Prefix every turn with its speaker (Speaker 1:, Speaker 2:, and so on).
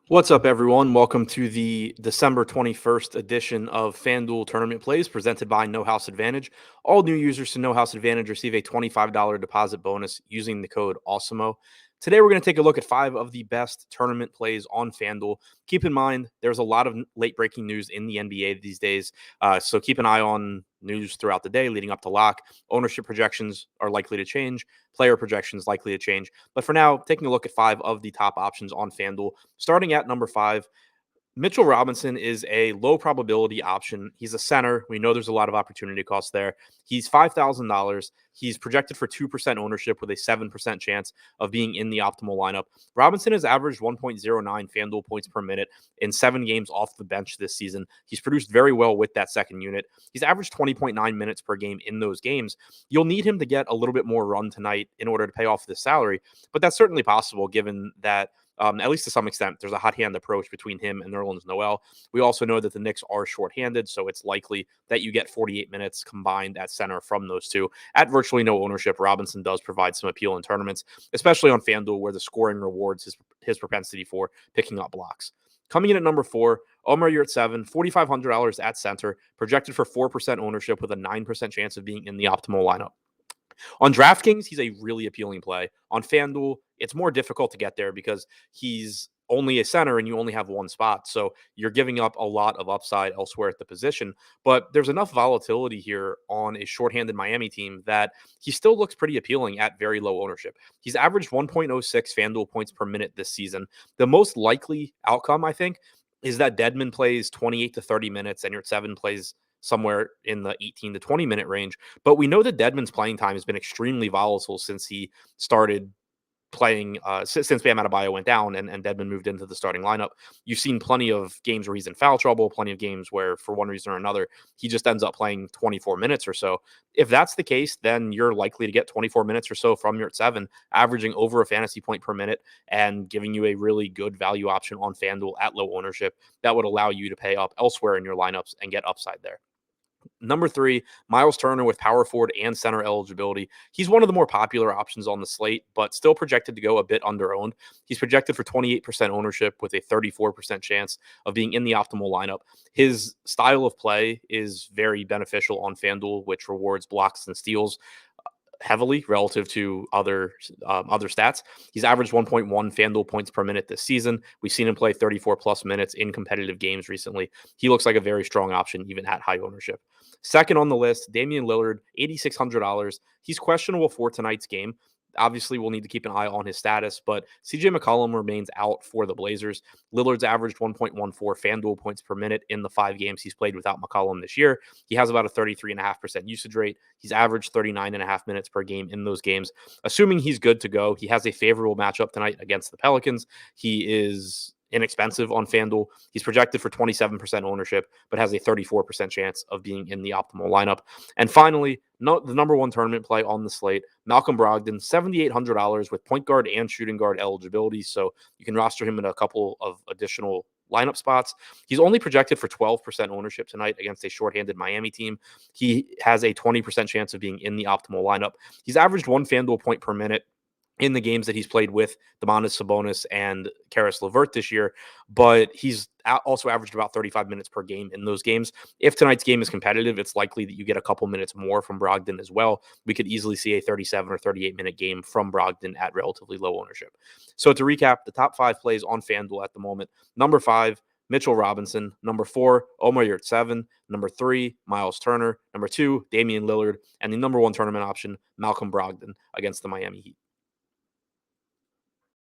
Speaker 1: What's up, everyone? Welcome to the December 21st edition of FanDuel Tournament Plays presented by No House Advantage. All new users to No House Advantage receive a $25 deposit bonus using the code Awesemo. Today, we're going to take a look at 5 of the best tournament plays on FanDuel. Keep in mind, there's a lot of late breaking news in the NBA these days, so keep an eye on news throughout the day leading up to lock. Ownership projections are likely to change, player projections likely to change. But for now, taking a look at 5 of the top options on FanDuel. Starting at number 5, Mitchell Robinson is a low probability option. He's a center. We know there's a lot of opportunity cost there. He's $5,000. He's projected for 2% ownership with a 7% chance of being in the optimal lineup. Robinson has averaged 1.09 FanDuel points per minute in 7 games off the bench this season. He's produced very well with that second unit. He's averaged 20.9 minutes per game in those games. You'll need him to get a little bit more run tonight in order to pay off this salary, but that's certainly possible given that at least to some extent, there's a hot hand approach between him and Nerlens Noel. We also know that the Knicks are shorthanded, so it's likely that you get 48 minutes combined at center from those two. At virtually no ownership, Robinson does provide some appeal in tournaments, especially on FanDuel, where the scoring rewards his propensity for picking up blocks. Coming in at number 4, Omer Yurtseven, $4,500 at center, projected for 4% ownership with a 9% chance of being in the optimal lineup. On DraftKings, he's a really appealing play. On FanDuel, it's more difficult to get there because he's only a center and you only have one spot. So you're giving up a lot of upside elsewhere at the position. But there's enough volatility here on a shorthanded Miami team that he still looks pretty appealing at very low ownership. He's averaged 1.06 FanDuel points per minute this season. The most likely outcome, I think, is that Dedmon plays 28 to 30 minutes and Yurtseven plays somewhere in the 18 to 20 minute range. But we know that Dedmon's playing time has been extremely volatile since he started playing, since Bam Adebayo went down and Dedmon moved into the starting lineup. You've seen plenty of games where he's in foul trouble, plenty of games where, for one reason or another, he just ends up playing 24 minutes or so. If that's the case, then you're likely to get 24 minutes or so from Yurtseven, averaging over a fantasy point per minute and giving you a really good value option on FanDuel at low ownership that would allow you to pay up elsewhere in your lineups and get upside there. Number 3, Miles Turner with power forward and center eligibility. He's one of the more popular options on the slate, but still projected to go a bit under-owned. He's projected for 28% ownership with a 34% chance of being in the optimal lineup. His style of play is very beneficial on FanDuel, which rewards blocks and steals heavily relative to other stats. He's averaged 1.1 FanDuel points per minute this season. We've seen him play 34 plus minutes in competitive games recently. He looks like a very strong option even at high ownership. Second on the list, Damian Lillard, $8,600. He's questionable for tonight's game. Obviously, we'll need to keep an eye on his status, but CJ McCollum remains out for the Blazers. Lillard's averaged 1.14 FanDuel points per minute in the 5 games he's played without McCollum this year. He has about a 33.5% usage rate. He's averaged 39.5 minutes per game in those games. Assuming he's good to go, he has a favorable matchup tonight against the Pelicans. He is inexpensive on FanDuel. He's projected for 27% ownership, but has a 34% chance of being in the optimal lineup. And finally, the number 1 tournament play on the slate, Malcolm Brogdon, $7,800 with point guard and shooting guard eligibility. So you can roster him in a couple of additional lineup spots. He's only projected for 12% ownership tonight against a shorthanded Miami team. He has a 20% chance of being in the optimal lineup. He's averaged 1 FanDuel point per minute in the games that he's played with Domantas Sabonis and Karis LeVert this year, but he's also averaged about 35 minutes per game in those games. If tonight's game is competitive, it's likely that you get a couple minutes more from Brogdon as well. We could easily see a 37 or 38-minute game from Brogdon at relatively low ownership. So to recap, the top 5 plays on FanDuel at the moment. Number 5, Mitchell Robinson. Number 4, Omer Yurtseven. Number 3, Miles Turner. Number 2, Damian Lillard. And the number 1 tournament option, Malcolm Brogdon against the Miami Heat.